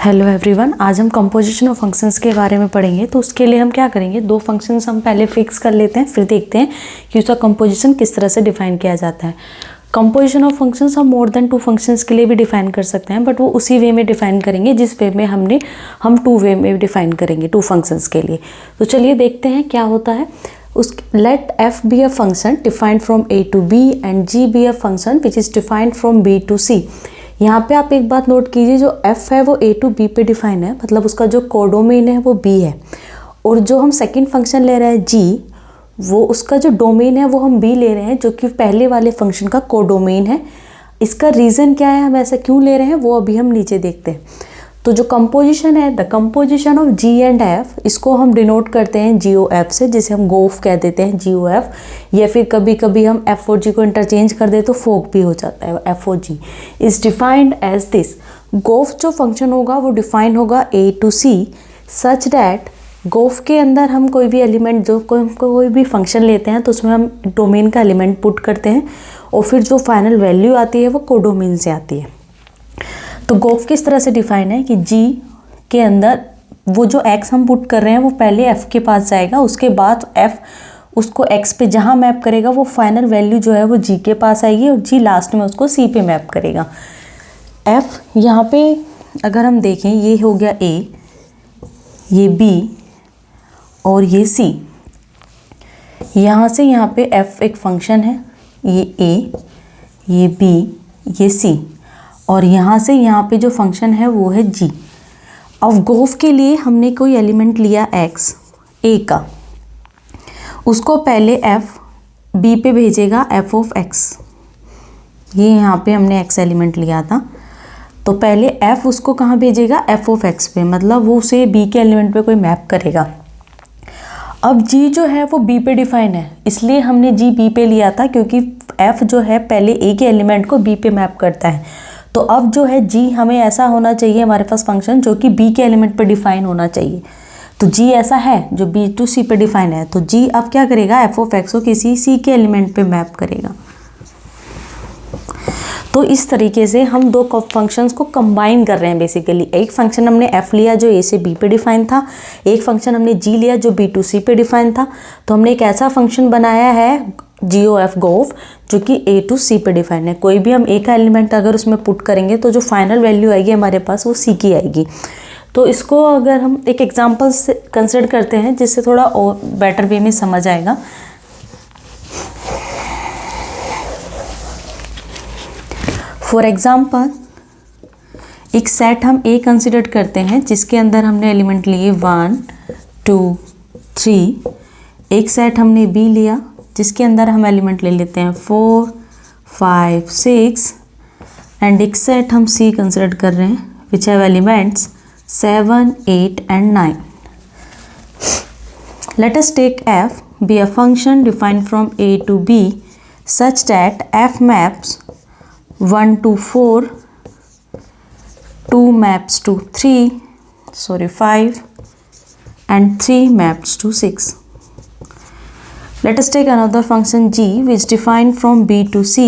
Hello everyone, आज हम composition of functions के बारे में पढ़ेंगे। तो उसके लिए हम क्या करेंगे, दो फंक्शंस हम पहले फिक्स कर लेते हैं, फिर देखते हैं कि उसका कंपोजिशन किस तरह से डिफाइन किया जाता है। कंपोजिशन ऑफ फंक्शंस हम मोर देन टू फंक्शंस के लिए भी डिफाइन कर सकते हैं, बट वो उसी वे में डिफाइन करेंगे जिस वे में हम टू वे में डिफाइन करेंगे टू फंक्शंस के लिए। तो चलिए देखते हैं क्या होता है। Let f be a function defined from a to b and g be a function which is defined from b to c। यहाँ पे आप एक बात नोट कीजिए, जो f है वो a to b पे डिफाइन है, मतलब उसका जो कोडोमेन है वो b है, और जो हम सेकंड फंक्शन ले रहे हैं g, वो उसका जो डोमेन है वो हम b ले रहे हैं, जो कि पहले वाले फंक्शन का कोडोमेन है। इसका रीज़न क्या है, हम ऐसा क्यों ले रहे हैं, वो अभी हम नीचे देखते हैं। तो जो कंपोजिशन है, the composition of g and f, इसको हम डिनोट करते हैं GOF से, जिसे हम गोफ कह देते हैं, GOF, या फिर कभी कभी हम f और g को इंटरचेंज कर दे तो फोक भी हो जाता है, f और g is defined as this. G of जो फंक्शन होगा वो डिफाइन होगा a to c such that गोफ के अंदर हम कोई भी एलिमेंट, जो कोई भी फंक्शन लेते हैं तो उसमें हम डोमेन का एलिमेंट पुट करते हैं, और फिर जो फाइनल वैल्यू आती है वो कोडोमेन से आती है। तो गोफ किस तरह से डिफाइन है कि g के अंदर वो जो x हम पुट कर रहे हैं वो पहले f के पास जाएगा, उसके बाद f उसको x पे जहाँ मैप करेगा वो फाइनल वैल्यू जो है वो g के पास आएगी, और g लास्ट में उसको c पे मैप करेगा। f यहाँ पे अगर हम देखें, ये हो गया a, ये b और ये c। यहाँ से यहाँ पे f एक फंक्शन है, ये a, ये b, ये c, और यहाँ से यहाँ पे जो फंक्शन है वो है g। अब गोफ के लिए हमने कोई एलिमेंट लिया x, a का, उसको पहले f b पे भेजेगा, f ऑफ x। ये यहाँ पे हमने x एलिमेंट लिया था, तो पहले f उसको कहाँ भेजेगा, f ऑफ x पे, मतलब वो उसे b के एलिमेंट पे कोई मैप करेगा। अब g जो है वो b पे डिफाइन है, इसलिए हमने g b पे लिया था, क्योंकि f जो है पहले a के एलिमेंट को b पे मैप करता है। तो अब जो है g हमें ऐसा होना चाहिए हमारे पास फंक्शन, जो कि b के एलिमेंट पे डिफाइन होना चाहिए। तो g ऐसा है जो b to c पे डिफाइन है, तो g अब क्या करेगा, f ऑफ x को किसी c के एलिमेंट पे मैप करेगा। तो इस तरीके से हम दो फंक्शंस को कंबाइन कर रहे हैं। बेसिकली एक फंक्शन हमने f लिया जो a से b पे डिफाइन था, एक फंक्शन हमने g लिया जो b to c पे डिफाइन था। तो हमने एक ऐसा फंक्शन बनाया है GOF गोफ, जो कि a to c पे डिफाइन है। कोई भी हम एक एलिमेंट अगर उसमें पुट करेंगे तो जो फाइनल वैल्यू आएगी हमारे पास वो c की आएगी। तो इसको अगर हम एक एग्जांपल से कंसिडर करते हैं, जिससे थोड़ा और बेटर वे में समझ आएगा। फॉर एग्जाम्पल, एक सेट हम A कंसिडर करते हैं, जिसके अंदर हमने एलिमेंट लिए 1 2 3। एक सेट हमने B लिया, जिसके अंदर हम एलिमेंट ले लेते हैं 4 5 6, एंड एक सेट हम C कंसिडर कर रहे हैं which have elements 7 8 and 9। Let us take f be a function defined from a to b such that f maps 1 to 4, 2 maps to 5, and 3 maps to 6. Let us take another function g which defined from b to c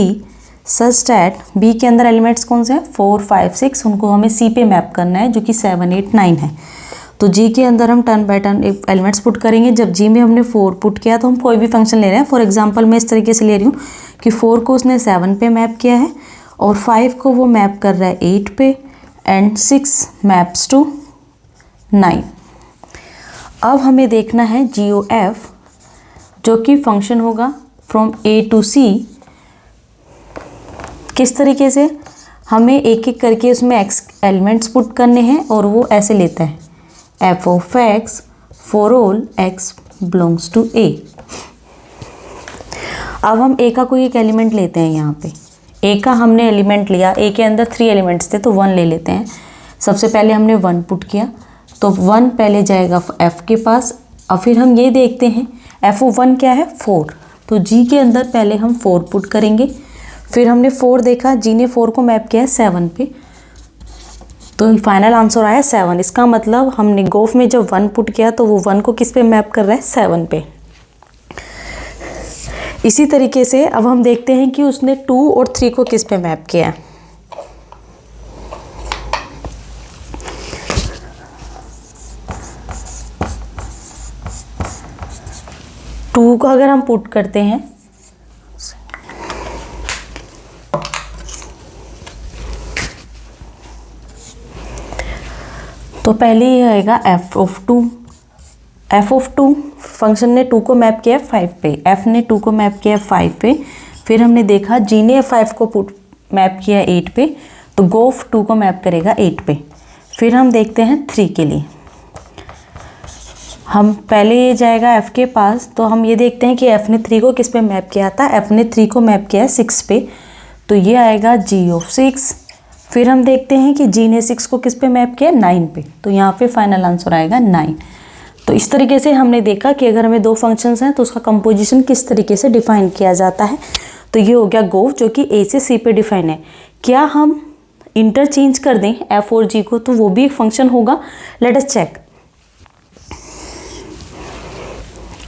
such that b के अंदर elements कौन से हैं, 4 5 6, उनको हमें c पे map करना है, जो कि 7 8 9 है। तो g के अंदर हम turn by turn elements put करेंगे। जब g में हमने 4 पुट किया तो हम कोई भी फंक्शन ले रहे हैं। फॉर एग्जांपल मैं इस तरीके से ले रही हूँ कि 4 को उसने 7 पे मैप किया है, और 5 को वो मैप कर रहा है 8 पे, एंड 6 मैप्स टू 9। अब हमें देखना है GOF, जो कि फंक्शन होगा फ्रॉम a to c। किस तरीके से, हमें एक एक करके उसमें x एलिमेंट्स पुट करने हैं, और वो ऐसे लेता है f of x for all x belongs to a। अब हम a का कोई एक एलिमेंट लेते हैं। यहाँ पे a का हमने एलिमेंट लिया, a के अंदर 3 एलिमेंट्स थे, तो 1 ले लेते हैं। सबसे पहले हमने 1 पुट किया, तो 1 पहले जाएगा f के पास। और फिर हम ये देखते हैं f of 1 क्या है, 4, तो g के अंदर पहले हम 4 पुट करेंगे। फिर हमने 4 देखा, g ने 4 को मैप किया है 7 पे, तो फाइनल आंसर आया 7। इसका मतलब हमने गोफ में जब 1 पुट किया तो वो 1 को किस पे मैप कर रहा है, 7 पे। इसी तरीके से अब हम देखते हैं कि उसने 2 और 3 को किस पे मैप किया है। 2 को अगर हम पुट करते हैं तो पहले ये आएगा f ऑफ 2 फंक्शन ने 2 को मैप किया 5 पे, f ने 2 को मैप किया 5 पे, फिर हमने देखा g ने 5 को मैप किया 8 पे, तो गो ऑफ 2 को मैप करेगा 8 पे। फिर हम देखते हैं 3 के लिए, हम पहले ये जाएगा f के पास, तो हम ये देखते हैं कि f ने 3 को किस पे मैप किया था, f ने 3 को मैप किया है 6 पे, तो ये आएगा g ऑफ 6। फिर हम देखते हैं कि g ने 6 को किस पे मैप किया 9 पे, तो यहाँ पे फाइनल आंसर आएगा 9। तो इस तरीके से हमने देखा कि अगर हमें 2 फंक्शंस हैं तो उसका कंपोजिशन किस तरीके से डिफाइन किया जाता है। तो ये हो गया गो जो कि a से c पे डिफाइन है। क्या हम इंटरचेंज कर दें f और g को तो वो भी एक फंक्शन होगा? Let us check.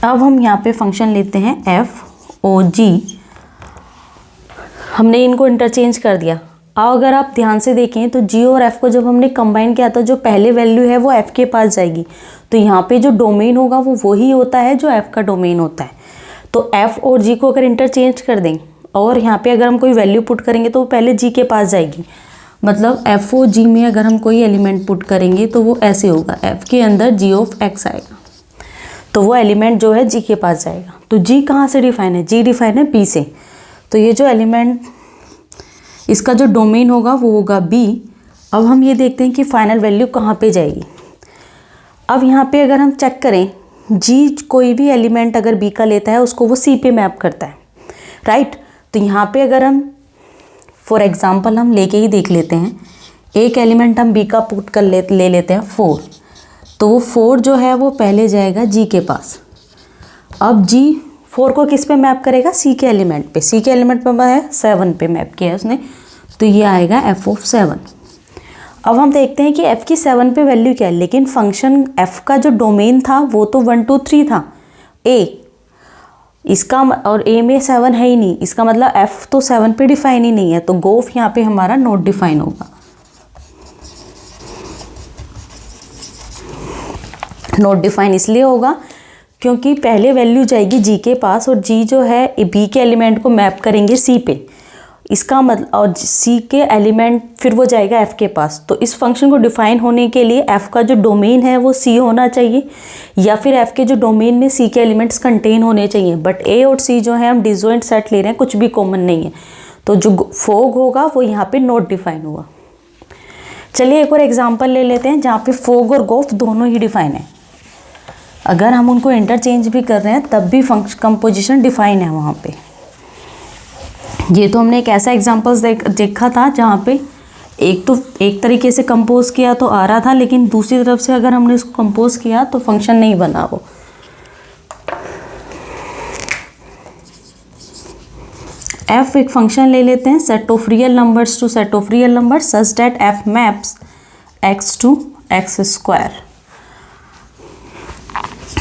अब हम यहाँ पे फंक्शन लेते हैं f और g, हमने इनको इंटरचेंज कर दिया। अब अगर आप ध्यान से देखें तो g और f को जब हमने कंबाइन किया था, जो पहले वैल्यू है वो f के पास जाएगी, तो यहाँ पे जो डोमेन होगा वो वही होता है जो f का डोमेन होता है। तो f और g को अगर इंटरचेंज कर दें और यहाँ पे अगर हम कोई वैल्यू पुट करेंगे तो वो पहले g के पास जाएगी। मतलब f और g में अगर हम कोई एलिमेंट पुट करेंगे तो वो ऐसे होगा, f के अंदर g ऑफ x आएगा, तो वो एलिमेंट जो है g के पास जाएगा। तो g कहाँ से डिफाइन है? g डिफाइन है b से, तो ये जो एलिमेंट इसका जो डोमेन होगा वो होगा b। अब हम ये देखते हैं कि फाइनल वैल्यू कहाँ पे जाएगी। अब यहाँ पे अगर हम चेक करें, g कोई भी एलिमेंट अगर b का लेता है उसको वो c पे मैप करता है, राइट। तो यहाँ पे अगर हम फॉर एग्जांपल हम लेके ही देख लेते हैं, एक एलिमेंट हम b का पुट कर ले लेते हैं 4, तो वो 4 जो है वो पहले जाएगा g के पास। अब g 4 को किस पे मैप करेगा? c के एलिमेंट पे, c के एलिमेंट पे है 7 पे मैप किया है उसने, तो ये आएगा f ऑफ 7। अब हम देखते हैं कि f की 7 पे वैल्यू क्या है, लेकिन फंक्शन f का जो डोमेन था वो तो 1 2 3 था, a इसका, और a में 7 है ही नहीं, इसका मतलब f तो 7 पे डिफाइन ही नहीं है, तो गो ऑफ यहाँ पे हमारा नॉट डिफाइन होगा। नॉट डिफाइन इसलिए होगा क्योंकि पहले वैल्यू जाएगी g के पास और g जो है b के एलिमेंट को मैप करेंगे c पे, इसका मतलब, और c के एलिमेंट फिर वो जाएगा f के पास। तो इस फंक्शन को डिफाइन होने के लिए f का जो डोमेन है वो c होना चाहिए, या फिर f के जो डोमेन में c के एलिमेंट्स कंटेन होने चाहिए। बट a और c जो है हम डिसजॉइंट सेट ले रहे हैं, कुछ भी कॉमन नहीं है, तो जो फोग होगा वो यहाँ पे नॉट डिफाइन होगा। चलिए एक और एग्जाम्पल ले लेते हैं जहाँ पे फोग और गोफ दोनों ही डिफाइन है। अगर हम उनको इंटरचेंज भी कर रहे हैं तब भी कंपोजिशन डिफाइन है वहाँ पे। ये तो हमने एक ऐसा एग्जांपल्स देखा था जहाँ पे एक तरीके से कंपोज किया तो आ रहा था, लेकिन दूसरी तरफ से अगर हमने इसको कंपोज किया तो फंक्शन नहीं बना वो। f एक फंक्शन ले लेते हैं, set of real numbers to set of real number such that f maps x to x square.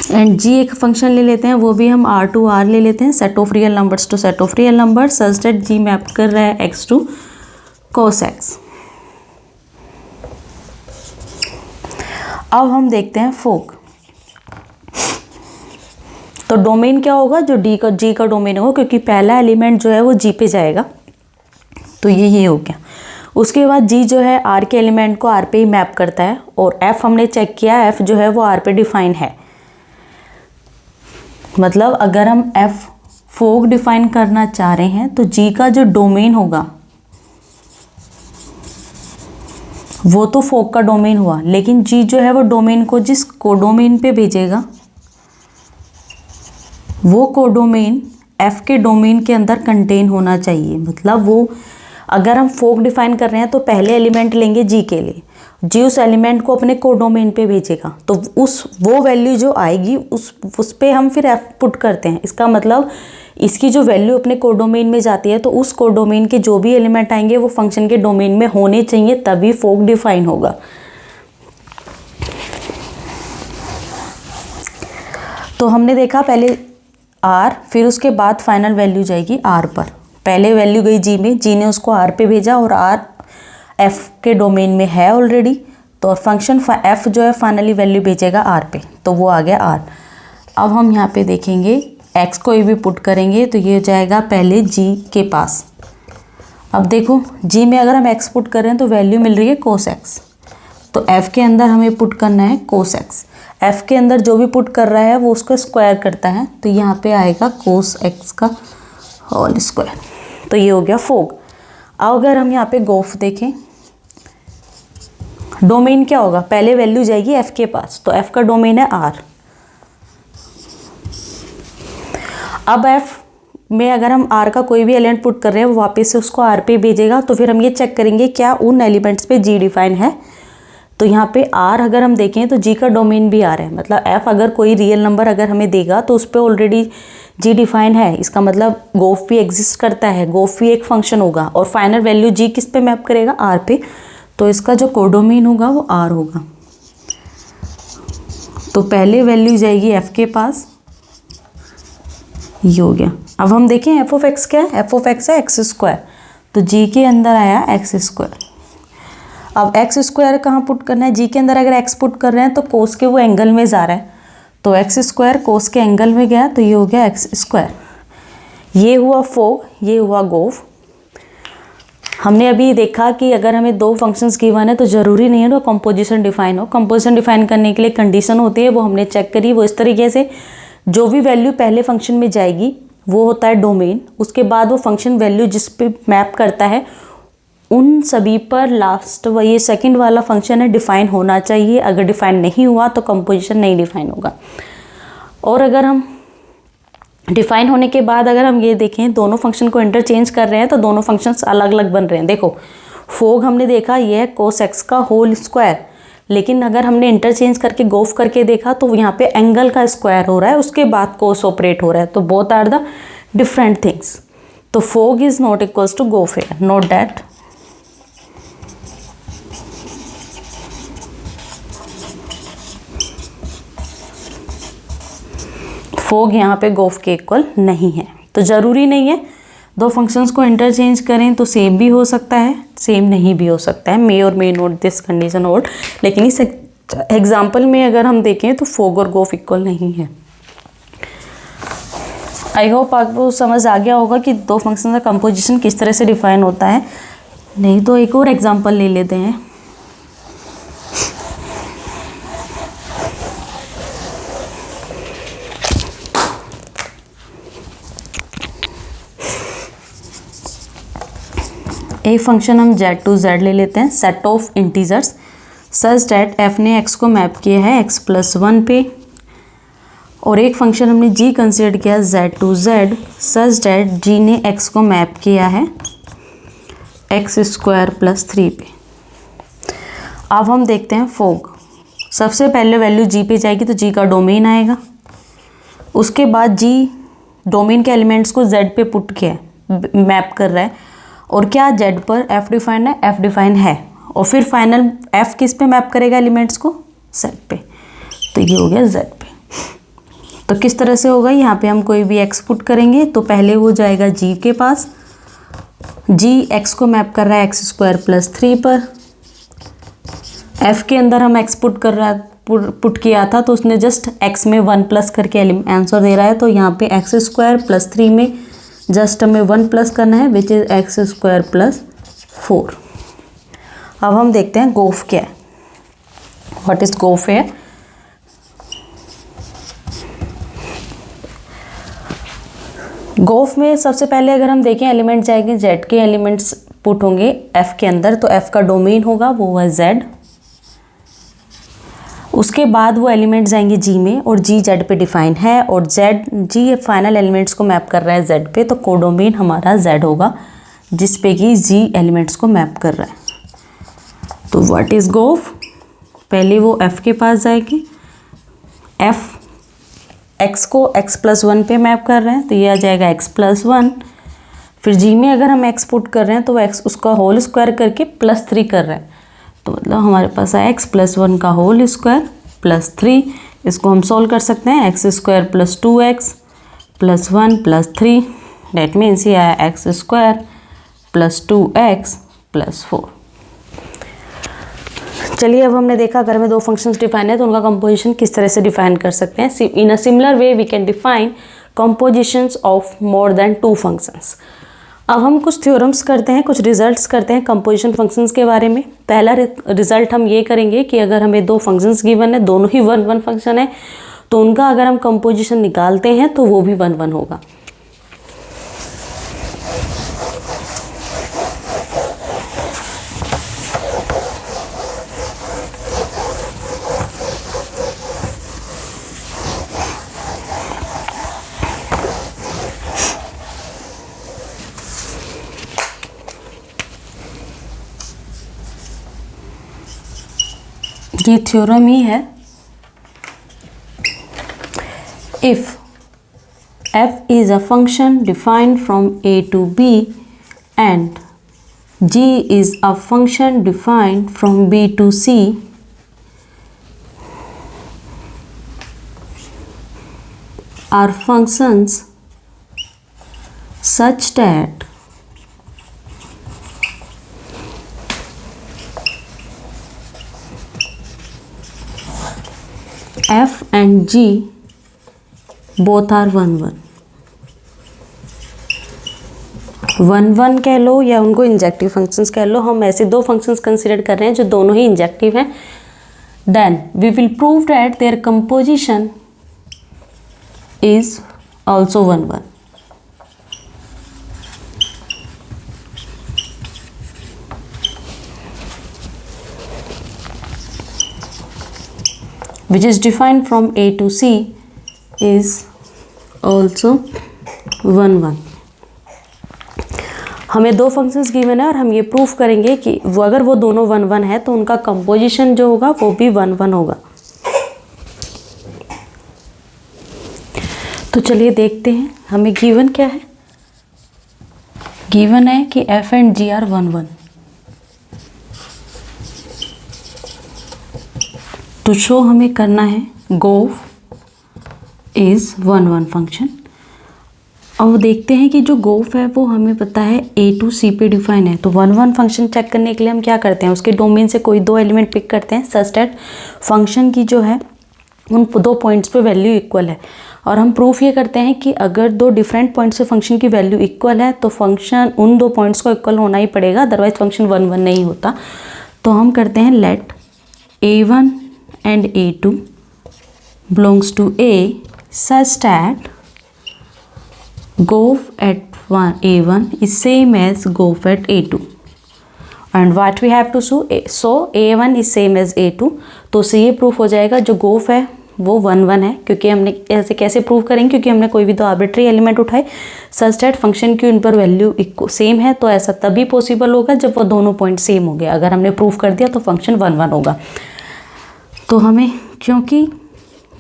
And g एक फंक्शन ले लेते हैं, वो भी हम r टू r ले लेते हैं, set of real numbers to set of real number such that g map कर रहा है x टू cos x। अब हम देखते हैं फोग। तो डोमेन क्या होगा? जो g का डोमेन होगा, क्योंकि पहला एलिमेंट जो है वो g पे जाएगा, तो ये हो गया। उसके बाद g जो है r के एलिमेंट को r पे ही मैप करता है, और f हमने चेक किया, f जो है वो r पे डिफाइन है। मतलब अगर हम f फोग डिफाइन करना चाह रहे हैं तो g का जो डोमेन होगा वो तो फोग का डोमेन हुआ, लेकिन g जो है वो डोमेन को जिस कोडोमेन पे भेजेगा वो कोडोमेन f के डोमेन के अंदर कंटेन होना चाहिए। मतलब वो, अगर हम फोग डिफाइन कर रहे हैं तो पहले एलिमेंट लेंगे g के लिए, जी उस एलिमेंट को अपने कोडोमेन पे भेजेगा, तो वो वैल्यू जो आएगी उस पे हम फिर f पुट करते हैं। इसका मतलब इसकी जो वैल्यू अपने कोडोमेन में जाती है तो उस कोडोमेन के जो भी एलिमेंट आएंगे वो फंक्शन के डोमेन में होने चाहिए, तभी फोग डिफाइन होगा। तो हमने देखा पहले r, फिर उसके बाद फाइनल वैल्यू जाएगी r पर। पहले वैल्यू गई g में, g ने उसको r पे भेजा और r f के डोमेन में है ऑलरेडी, तो फंक्शन f जो है फाइनली वैल्यू भेजेगा r पे, तो वो आ गया r। अब हम यहाँ पे देखेंगे एक्स कोई भी पुट करेंगे तो ये हो जाएगा पहले जी के पास। अब देखो जी में अगर हम एक्स पुट कर रहे हैं तो वैल्यू मिल रही है कोस एक्स, तो एफ के अंदर हमें पुट करना है कोस एक्स। एफ के अंदर जो भी पुट कर रहा है वो उसको स्क्वायर करता है, तो यहाँ पे आएगा कोस एक्स का होल स्क्वायर। तो ये हो गया फोग। अब अगर हम यहाँ पे गोफ देखें, डोमेन क्या होगा, पहले वैल्यू जाएगी एफ के पास, तो एफ का डोमेन है आर। अब एफ में अगर हम आर का कोई भी एलिमेंट पुट कर रहे हैं वो वापस से उसको आर पे भेजेगा, तो फिर हम ये चेक करेंगे क्या उन एलिमेंट्स पे जी डिफाइन है। तो यहाँ पे आर अगर हम देखें तो जी का डोमेन भी आर है, मतलब एफ अगर कोई रियल नंबर अगर हमें देगा तो उस पर ऑलरेडी जी डिफाइन है, इसका मतलब गोफ भी एग्जिस्ट करता है, गोफ भी एक फंक्शन होगा और फाइनल वैल्यू जी किस पे मैप करेगा, आर पे, तो इसका जो कोडोमेन होगा वो आर होगा। तो पहले वैल्यू जाएगी एफ के पास, ये हो गया। अब हम देखें एफ ऑफ एक्स क्या है, एफ ऑफ एक्स है एक्स स्क्वायर, तो जी के अंदर आया एक्स स्क्वायर। अब एक्स स्क्वायर कहाँ पुट करना है, जी के अंदर अगर एक्स पुट कर रहे हैं तो कोस के वो एंगल में जा रहा है, तो एक्स स्क्वायर कोस के एंगल में गया तो ये हो गया एक्स स्क्वायर। ये हुआ फोग, ये हुआ गोफ। हमने अभी देखा कि अगर हमें दो फंक्शंस गिवन है तो ज़रूरी नहीं है तो कंपोजिशन डिफाइन हो। कंपोजिशन डिफाइन करने के लिए कंडीशन होती है, वो हमने चेक करी। वो इस तरीके से जो भी वैल्यू पहले फंक्शन में जाएगी वो होता है डोमेन, उसके बाद वो फंक्शन वैल्यू जिस पे मैप करता है उन सभी पर लास्ट वो ये सेकंड वाला फंक्शन है डिफाइन होना चाहिए। अगर डिफाइन नहीं हुआ तो कंपोजिशन नहीं डिफाइन होगा। और अगर हम डिफाइन होने के बाद अगर हम ये देखें दोनों फंक्शन को इंटरचेंज कर रहे हैं तो दोनों फंक्शंस अलग अलग बन रहे हैं। देखो फोग हमने देखा ये है कोस एक्स का होल स्क्वायर, लेकिन अगर हमने इंटरचेंज करके गोफ करके देखा तो यहाँ पे एंगल का स्क्वायर हो रहा है, उसके बाद कोस ऑपरेट हो रहा है, तो both are the different things. तो f o g is not equals to g o f here, note that. F o g यहाँ पे गोफ के इक्वल नहीं है। तो ज़रूरी नहीं है दो फंक्शंस को इंटरचेंज करें तो सेम भी हो सकता है, सेम नहीं भी हो सकता है, मे और मे नोट दिस कंडीशन होल्ड। लेकिन इस एग्जांपल में अगर हम देखें तो फोग और गोफ इक्वल नहीं है। आई होप आपको समझ आ गया होगा कि दो फंक्शन का कंपोजिशन किस तरह से डिफाइन होता है। नहीं तो एक और एग्जांपल ले लेते हैं। एक फंक्शन हम z टू z ले लेते हैं, set of integers such that f ने x को मैप किया है x+1 पे, और एक फंक्शन हमने g कंसिडर किया z to z such that g ने x को मैप किया है x² + 3 पे। अब हम देखते हैं फोग। सबसे पहले वैल्यू g पे जाएगी तो g का डोमेन आएगा, उसके बाद g डोमेन के एलिमेंट्स को z पे पुट किया है, मैप कर रहा है, और क्या z पर f डिफाइन है, f डिफाइन है, और फिर फाइनल f किस पे मैप करेगा एलिमेंट्स को, z पे, तो ये हो गया z पे। तो किस तरह से होगा, यहाँ पे हम कोई भी x पुट करेंगे तो पहले वो जाएगा g के पास, g x को मैप कर रहा है x² + 3 पर, f के अंदर हम x पुट कर रहा है पुट किया था तो उसने जस्ट x में 1 प्लस करके आंसर दे रहा है, तो यहाँ पे x² + 3 में जस्ट हमें 1 प्लस करना है विच इज़ x² + 4। अब हम देखते हैं गोफ क्या है, व्हाट इज गोफ है। गोफ में सबसे पहले अगर हम देखें एलिमेंट जाएंगे z के एलिमेंट्स पुट होंगे f के अंदर, तो f का डोमेन होगा वो है z, उसके बाद वो एलिमेंट्स जाएंगे g में और g z पे डिफाइन है, और g फाइनल एलिमेंट्स को मैप कर रहा है z पे, तो कोडोमेन हमारा z होगा जिस पे कि g एलिमेंट्स को मैप कर रहा है। तो व्हाट इज गोफ, पहले वो f के पास जाएगी, f x को x+1 पे मैप कर रहे हैं तो ये आ जाएगा x+1, फिर g में अगर हम x पुट कर रहे हैं तो वो x उसका होल स्क्वायर करके +3 कर रहा है, तो मतलब हमारे पास है x+1 का होल स्क्वायर +3। इसको हम सॉल्व कर सकते हैं, x² + 2x + 1 + 3, डेट मीन्स ये आया x² + 2x + 4। चलिए अब हमने देखा अगर हमें दो फंक्शंस डिफाइन है तो उनका कंपोजिशन किस तरह से डिफाइन कर सकते हैं। In a similar way we can define compositions of more than 2 functions। अब हम कुछ थ्योरम्स करते हैं, कुछ रिजल्ट्स करते हैं कंपोजिशन फंक्शंस के बारे में। पहला रिजल्ट हम ये करेंगे कि अगर हमें 2 फंक्शंस गिवन है, दोनों ही 1 1 फंक्शन है, तो उनका अगर हम कंपोजिशन निकालते हैं तो वो भी 1 1 होगा। ये थ्योरम ही है। If f is a function defined from a to b and g is a function defined from b to c, are functions such that f and g both are 1 1 1 1 कह लो या उनको इंजेक्टिव फंक्शंस कह लो। हम ऐसे 2 functions consider कर रहे हैं जो दोनों ही इंजेक्टिव हैं। Then we will prove that their composition is also 1 1। which is defined from A to C is also 1 1। हमें 2 फंक्शंस गिवन है और हम ये प्रूफ करेंगे कि वो अगर वो दोनों 1 1 है तो उनका कंपोजिशन जो होगा वो भी 1 1 होगा। तो चलिए देखते हैं हमें गिवन क्या है। गिवन है कि f एंड g आर 1 1। तो शो हमें करना है गोफ इज़ 1 1 फंक्शन। अब देखते हैं कि जो गोफ है वो हमें पता है A to C पे डिफाइन है। तो 1 1 फंक्शन चेक करने के लिए हम क्या करते हैं, उसके डोमेन से कोई 2 एलिमेंट पिक करते हैं सच दैट फंक्शन की जो है उन 2 पॉइंट्स पे वैल्यू इक्वल है। और हम प्रूफ ये करते हैं कि अगर 2 डिफरेंट पॉइंट्स पे फंक्शन की वैल्यू इक्वल है तो फंक्शन उन 2 पॉइंट्स को इक्वल होना ही पड़ेगा, अदरवाइज फंक्शन 1 1 नहीं होता। तो हम करते हैं late A1 and A2 belongs to A such that gof at A1 is same as gof at A2 and what we have to show so A1 is same as A2। तो उससे ये proof हो जाएगा जो गोफ है वो 1 1 है, क्योंकि हमने ऐसे कैसे प्रूव करेंगे, क्योंकि हमने कोई भी 2 आर्बिट्री एलिमेंट उठाए सच दैट फंक्शन की उन पर वैल्यू सेम है। तो ऐसा तभी पॉसिबल होगा जब वो दोनों पॉइंट सेम हो गए। अगर हमने प्रूफ कर दिया तो फंक्शन 1 1 होगा। तो हमें क्योंकि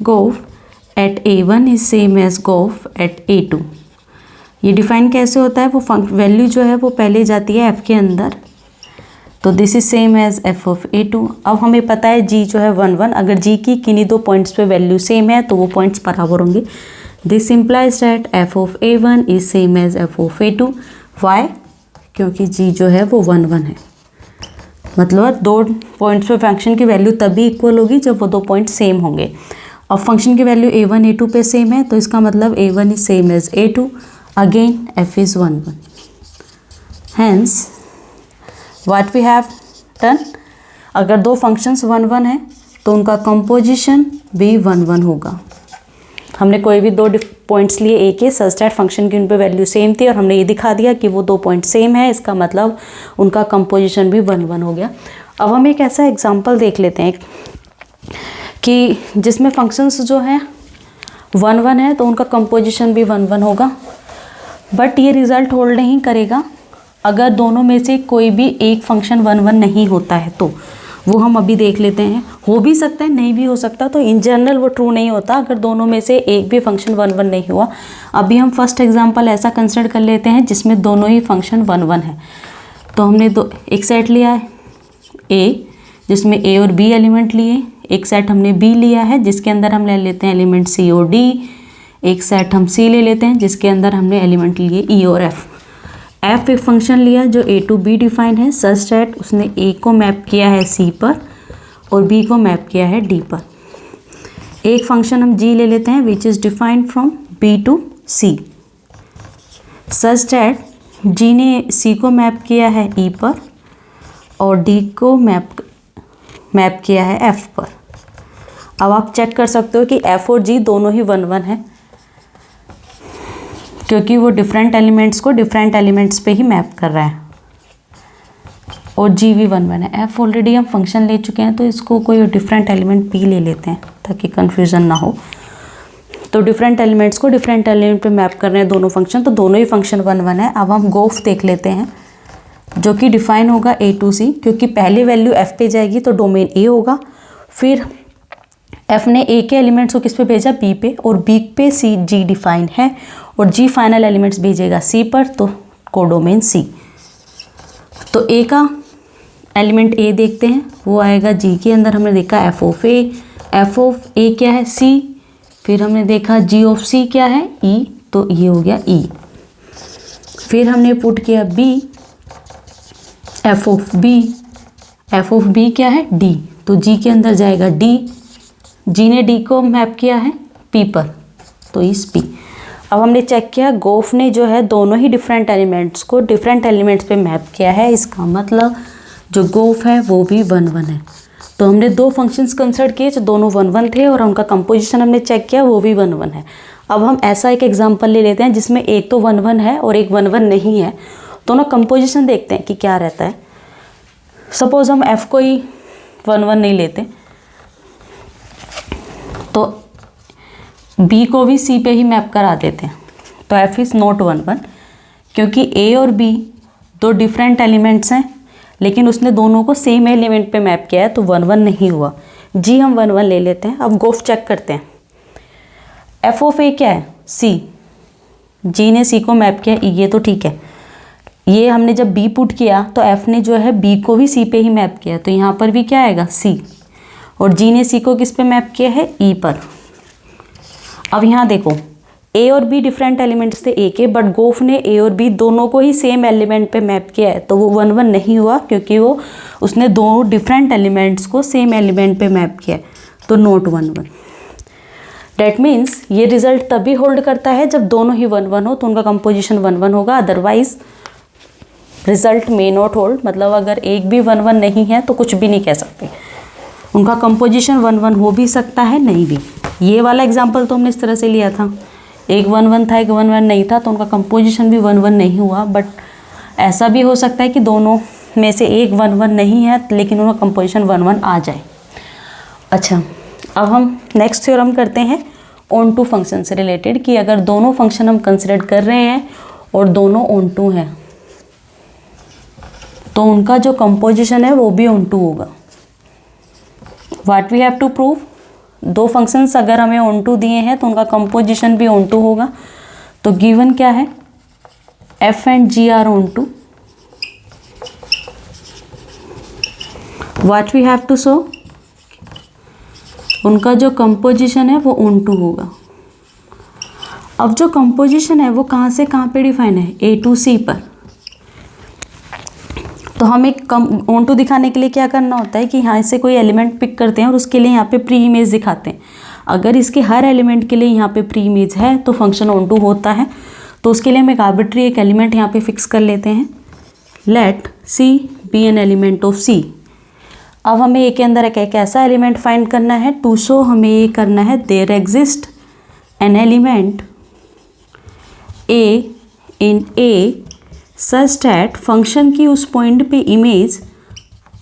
g of at A1 is same as g of at A2, ये डिफाइन कैसे होता है, वो वैल्यू जो है वो पहले जाती है f के अंदर। तो this is same as f of A2। अब हमें पता है g जो है 1 1, अगर g की किन्हीं 2 पॉइंट्स पे वैल्यू सेम है तो वो पॉइंट्स बराबर होंगे। This implies that f of A1 is same as f of A2। Why? क्योंकि g जो है वो 1 1 है। मतलब 2 पॉइंट्स पे फंक्शन की वैल्यू तभी इक्वल होगी जब वो 2 पॉइंट सेम होंगे। अब फंक्शन की वैल्यू A1 A2 पे सेम है तो इसका मतलब A1 is same as A2। Again f is 1 1। Hence what we have done, अगर 2 फंक्शंस 1 1 है तो उनका कंपोजिशन भी 1 1 होगा। हमने कोई भी 2 पॉइंट्स लिए ए के सच दैट फंक्शन की उन पे वैल्यू सेम थी और हमने ये दिखा दिया कि वो 2 पॉइंट सेम है, इसका मतलब उनका कंपोजिशन भी 1 1 हो गया। अब हम एक ऐसा एग्जांपल देख लेते हैं कि जिसमें फंक्शंस जो हैं 1 1 है तो उनका कंपोजिशन भी 1 1 होगा। बट ये रिज़ल्ट होल्ड नहीं करेगा अगर दोनों में से कोई भी एक फंक्शन 1 1 नहीं होता है। तो वो हम अभी देख लेते हैं। हो भी सकता है, नहीं भी हो सकता। तो इन जनरल वो ट्रू नहीं होता अगर दोनों में से एक भी फंक्शन 1 1 नहीं हुआ। अभी हम फर्स्ट एग्जांपल ऐसा कंसिडर कर लेते हैं जिसमें दोनों ही फंक्शन 1 1 है। तो हमने एक सेट लिया है A जिसमें A और B एलिमेंट लिए, एक सेट हमने B लिया है जिसके अंदर हम ले लेते हैं एलिमेंट C और D, एक सेट हम C ले लेते हैं जिसके अंदर हमने एलिमेंट लिए E और F। F एक फंक्शन लिया जो A to B डिफाइन है सच दैट उसने A को मैप किया है C पर और B को मैप किया है D पर। एक फंक्शन हम G ले लेते हैं which is defined from B to C such that G ने सी को मैप किया है ई पर और डी को मैप किया है एफ पर। अब आप चेक कर सकते हो कि एफ और जी दोनों ही 1 1 है, क्योंकि वो डिफरेंट एलिमेंट्स को डिफरेंट एलिमेंट्स पे ही मैप कर रहा है और जी भी 1 1 है। एफ ऑलरेडी हम फंक्शन ले चुके हैं तो इसको कोई डिफरेंट एलिमेंट पी ले लेते हैं ताकि कन्फ्यूज़न ना हो। तो डिफरेंट एलिमेंट्स को डिफरेंट एलिमेंट पे मैप कर रहे हैं दोनों फंक्शन, तो दोनों ही फंक्शन 1 1 है। अब हम गोफ देख लेते हैं जो कि डिफाइन होगा ए टू सी, क्योंकि पहली वैल्यू एफ पे जाएगी तो डोमेन ए होगा। फिर एफ ने ए के एलिमेंट्स को किस पे भेजा, बी पे, और बी पे सी जी डिफाइन है और जी फाइनल एलिमेंट्स भेजेगा सी पर, तो कोडोमेन सी। तो ए का एलिमेंट ए देखते हैं, वो आएगा जी के अंदर। हमने देखा एफ ऑफ ए क्या है, सी। फिर हमने देखा जी ऑफ सी क्या है, ई, तो ये हो गया ई। फिर हमने पुट किया बी, एफ ऑफ बी क्या है, डी, तो जी के अंदर जाएगा डी। जी ने डी को मैप किया है पी पर, तो इस पी। अब हमने चेक किया गोफ ने जो है दोनों ही डिफरेंट एलिमेंट्स को डिफरेंट एलिमेंट्स पे मैप किया है, इसका मतलब जो गोफ है वो भी 1 1 है। तो हमने 2 फंक्शंस कंसिडर किए जो दोनों 1 1 थे और उनका कंपोजिशन हमने चेक किया वो भी 1 1 है। अब हम ऐसा एक एग्जांपल ले लेते हैं जिसमें एक तो 1 1 है और एक 1 1 नहीं है, दोनों कंपोजिशन देखते हैं कि क्या रहता है। सपोज हम एफ को ही 1 1 नहीं लेते तो बी को भी सी पे ही मैप करा देते हैं, तो एफ इज़ नॉट 1 1, क्योंकि ए और बी 2 डिफरेंट एलिमेंट्स हैं लेकिन उसने दोनों को सेम एलिमेंट पे मैप किया है, तो 1 1 नहीं हुआ। जी हम 1 1 ले लेते हैं। अब गोफ चेक करते हैं। एफ ऑफ ए क्या है, सी। जी ने सी को मैप किया, ये तो ठीक है। ये हमने जब बी पुट किया तो एफ ने जो है बी को भी सी पे ही मैप किया, तो यहाँ पर भी क्या आएगा, सी। और जी ने सी को किस पे मैप किया है, ई पर। अब यहाँ देखो ए और बी डिफरेंट एलिमेंट्स थे ए के, बट गोफ ने ए और बी दोनों को ही सेम एलिमेंट पे मैप किया है, तो वो 1 1 नहीं हुआ क्योंकि उसने 2 डिफरेंट एलिमेंट्स को सेम एलिमेंट पे मैप किया है, तो नॉट 1 1। डैट मीन्स ये रिजल्ट तभी होल्ड करता है जब दोनों ही 1 1 हो, तो उनका कंपोजिशन 1 1 होगा, otherwise result may not hold. मतलब अगर एक भी 1 1 नहीं है तो कुछ भी नहीं कह सकते, उनका कंपोजिशन 1 1 हो भी सकता है, नहीं भी। ये वाला एग्जाम्पल तो हमने इस तरह से लिया था, एक 1 1 था एक 1 1 नहीं था, तो उनका कंपोजिशन भी 1 1 नहीं हुआ। बट ऐसा भी हो सकता है कि दोनों में से एक 1 1 नहीं है लेकिन उनका कंपोजिशन 1 1 आ जाए। अच्छा, अब हम नेक्स्ट थ्योरम करते हैं ऑन टू फंक्शन से रिलेटेड, कि अगर दोनों फंक्शन हम कंसिडर कर रहे हैं और दोनों ऑन टू हैं तो उनका जो कंपोजिशन है वो भी ऑन टू होगा। What we have to prove, 2 functions अगर हमें ऑन टू दिए हैं तो उनका कंपोजिशन भी ऑन टू होगा। तो गिवन क्या है, f and g are onto. What we have to show, उनका जो कंपोजिशन है वो ऑन टू होगा। अब जो कंपोजिशन है वो कहाँ से कहाँ पे डिफाइन है, ए टू सी पर। तो हम एक ऑन टू दिखाने के लिए क्या करना होता है कि यहाँ से कोई एलिमेंट पिक करते हैं और उसके लिए यहाँ पे प्री इमेज दिखाते हैं। अगर इसके हर एलिमेंट के लिए यहाँ पे प्री इमेज है तो फंक्शन ऑन टू होता है। तो उसके लिए हम एक आर्बिट्री एक एलिमेंट यहाँ पे फिक्स कर लेते हैं, let C be an element of C. अब हमें ए के अंदर एक ऐसा एलिमेंट फाइंड करना है, टू शो हमें ये करना है there exist an element a in A such that function की उस पॉइंट पे इमेज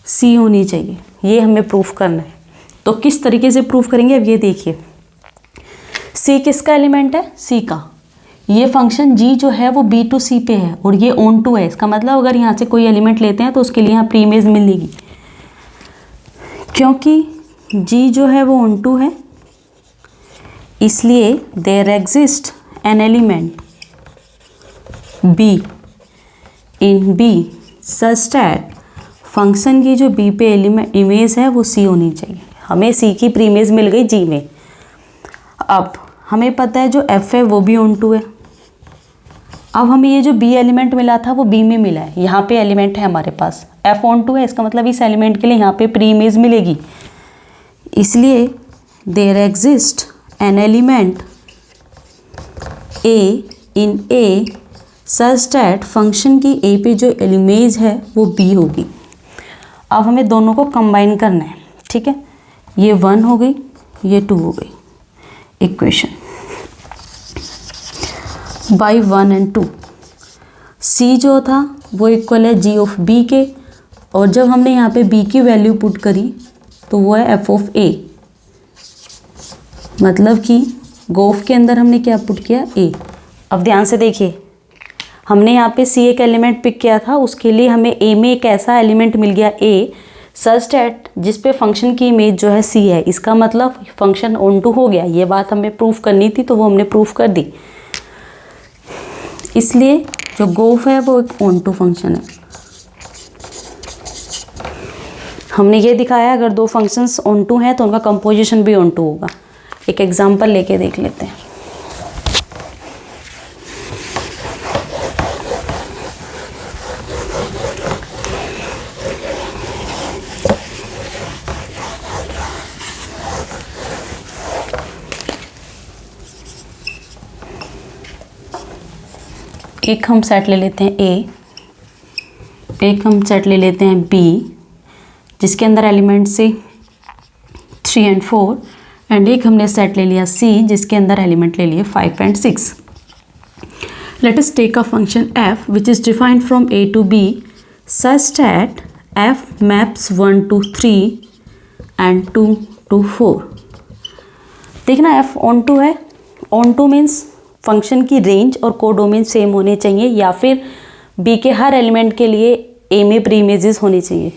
सी होनी चाहिए। ये हमें प्रूफ करना है। तो किस तरीके से प्रूफ करेंगे, अब ये देखिए। सी किसका एलिमेंट है, सी का। ये फंक्शन जी जो है वो बी टू सी पे है और ये ऑन टू है। इसका मतलब अगर यहाँ से कोई एलिमेंट लेते हैं तो उसके लिए यहाँ प्री इमेज मिलेगी, क्योंकि जी जो है वो ऑन टू है, इसलिए there exist an element b in B such that function की जो बी पे एलिमेंट इमेज है वो सी होनी चाहिए। हमें सी की प्री इमेज मिल गई जी में। अब हमें पता है जो एफ है वो भी ऑन टू है। अब हमें ये जो बी एलिमेंट मिला था वो बी में मिला है, यहाँ पे एलिमेंट है हमारे पास, एफ ऑन टू है, इसका मतलब इस एलिमेंट के लिए यहाँ पे प्री इमेज मिलेगी। इसलिए there exist an element a in A such that function की ए पे जो इमेज है वो बी होगी। अब हमें दोनों को कंबाइन करना है, ठीक है। ये 1 हो गई, ये 2 हो गई इक्वेशन बाई 1 एंड 2। सी जो था वो इक्वल है जी ऑफ बी के, और जब हमने यहाँ पे बी की वैल्यू पुट करी तो वो है एफ ऑफ ए। मतलब कि गोफ के अंदर हमने क्या पुट किया, ए। अब ध्यान से देखिए, हमने यहाँ पे सी एक एलिमेंट पिक किया था, उसके लिए हमें ए में एक ऐसा एलिमेंट मिल गया ए सच दैट जिस पे फंक्शन की इमेज जो है सी है। इसका मतलब फंक्शन ऑन टू हो गया। ये बात हमें प्रूफ करनी थी तो वो हमने प्रूफ कर दी। इसलिए जो गोफ है वो एक ऑन टू फंक्शन है। हमने ये दिखाया अगर दो फंक्शंस ऑन टू हैं तो उनका कंपोजिशन भी ऑन टू होगा। एक एग्जांपल लेके देख लेते हैं। एक हम सेट ले लेते हैं ए, एक हम सेट ले लेते हैं बी जिसके अंदर एलिमेंट से 3 एंड 4, एंड एक हमने सेट ले लिया सी जिसके अंदर एलिमेंट ले लिए 5 and 6। Let us take a function f which is defined from a to b such that f maps 1 to 3 and 2 to 4। देखना f ऑन टू है। ऑन टू मीन्स फंक्शन की रेंज और कोडोमेन सेम होने चाहिए, या फिर b के हर element के लिए a में प्री इमेजेस होनी चाहिए।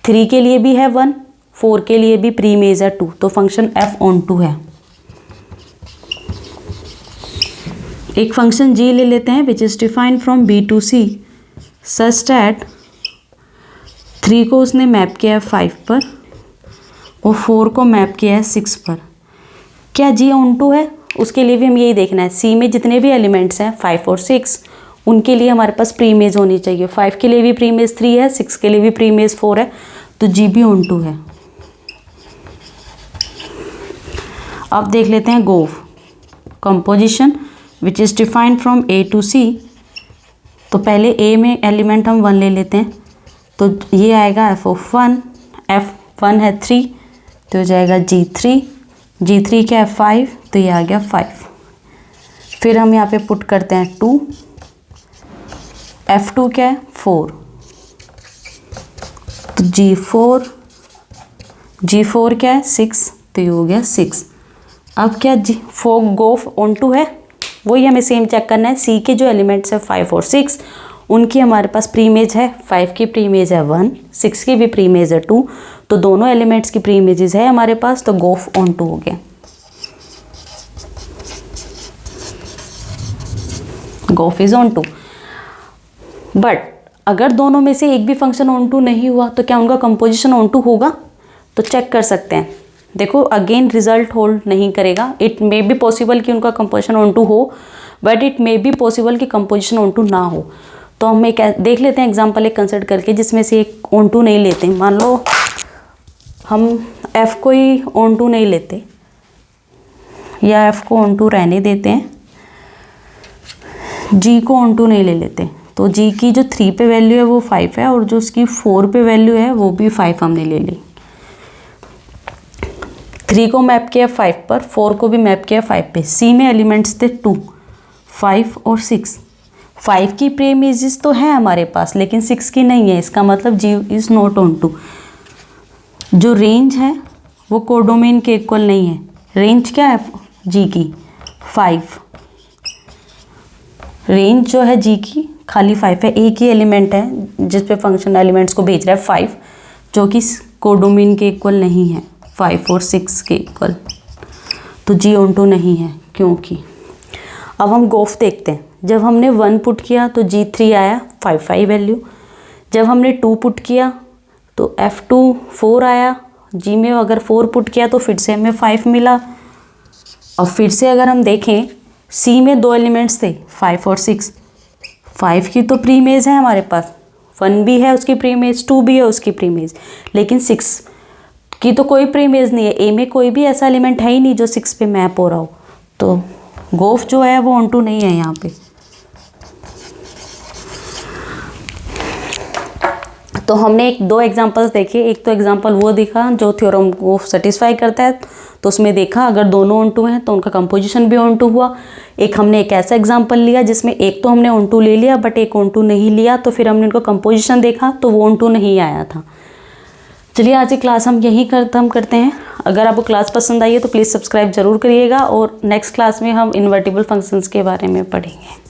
3 के लिए भी है 1, 4 के लिए भी प्री इमेज है 2, तो फंक्शन f ऑन टू है। एक फंक्शन g ले लेते हैं which is defined from b to c such that 3 को उसने मैप किया है 5 पर और 4 को मैप किया है 6 पर। क्या g ऑन टू है? उसके लिए भी हम यही देखना है। c में जितने भी एलिमेंट्स हैं 5 और 6 उनके लिए हमारे पास प्री इमेज होनी चाहिए। 5 के लिए भी प्री इमेज 3 है, 6 के लिए भी प्री इमेज 4 है, तो g भी ऑन टू है। अब देख लेते हैं गोफ composition which is defined from a to c। तो पहले a में एलिमेंट हम 1 ले लेते हैं, तो ये आएगा f of 1, f1 है 3 तो हो जाएगा g3, g3 क्या है 5 तो ये आ गया 5। फिर हम यहाँ पे पुट करते हैं 2, f2 क्या है 4 तो g4 क्या है 6 तो ये हो गया 6। अब क्या गोफ ऑन टू है, वही हमें सेम चेक करना है। सी के जो एलिमेंट्स है 5 और 6 उनकी हमारे पास प्री इमेज है, 5 की प्री इमेज है 1, 6 की भी प्री इमेज है 2, तो दोनों एलिमेंट्स की प्री इमेजेस है हमारे पास, तो गोफ ऑन टू हो गया। गोफ इज ऑन टू। बट अगर दोनों में से एक भी फंक्शन ऑन टू नहीं हुआ तो क्या उनका कंपोजिशन ऑन टू होगा? तो चेक कर सकते हैं। देखो अगेन रिजल्ट होल्ड नहीं करेगा। इट मे बी पॉसिबल कि उनका कंपोजिशन ऑन टू हो, but it may be possible कि कंपोजिशन ऑन टू ना हो। तो हम एक देख लेते हैं एग्जांपल एक कंसिडर करके जिसमें से एक ऑन टू नहीं लेते। मान लो हम f को ही ऑन टू नहीं लेते या f को ऑन टू रहने देते हैं, g को ऑन टू नहीं ले लेते, तो g की जो 3 पे वैल्यू है वो 5 है और जो उसकी 4 पे वैल्यू है वो भी 5 हमने ले ली। 3 को मैप किया 5 पर, 4 को भी मैप किया 5 पे। c में एलिमेंट्स थे 2, 5 और 6। 5 की प्री इमेजेस तो है हमारे पास लेकिन 6 की नहीं है, इसका मतलब g is not onto. जो रेंज है वो कोडोमेन के इक्वल नहीं है। रेंज क्या है g की 5, रेंज जो है g की खाली 5 है। एक ही एलिमेंट है जिस पे फंक्शन एलिमेंट्स को भेज रहा है 5, जो कि कोडोमेन के इक्वल नहीं है, 5 और 6 के इक्वल, तो g ऑन टू नहीं है। क्योंकि अब हम गोफ देखते हैं। जब हमने 1 पुट किया तो g3 आया 5 वैल्यू, जब हमने 2 पुट किया तो f2 4 आया, g में अगर 4 पुट किया तो फिर से हमें 5 मिला। और फिर से अगर हम देखें c में 2 एलिमेंट्स थे 5 और 6, 5 की तो प्री इमेज है हमारे पास, 1 भी है उसकी प्री इमेज, 2 भी है उसकी प्री इमेज, लेकिन 6 की तो कोई प्री इमेज नहीं है। a में कोई भी ऐसा एलिमेंट है ही नहीं जो 6 पे मैप हो रहा हो, तो गोफ जो है वो ऑन टू नहीं है यहाँ पे। तो हमने दो एग्जांपल्स देखे, एक तो एग्जांपल वो दिखा जो थ्योरम को सेटिस्फाई करता है, तो उसमें देखा अगर दोनों ऑन टू हैं तो उनका कंपोजिशन भी ऑन टू हुआ। एक हमने एक ऐसा एग्जांपल लिया जिसमें एक तो हमने ऑन टू ले लिया बट एक ऑन टू नहीं लिया, तो फिर हमने उनका कंपोजिशन देखा तो वो ऑन टू नहीं आया था। चलिए आज की क्लास हम यहीं खत्म करते हैं। अगर आपको क्लास पसंद आई है तो प्लीज़ सब्सक्राइब ज़रूर करिएगा और नेक्स्ट क्लास में हम इन्वर्टिबल फंक्शंस के बारे में पढ़ेंगे।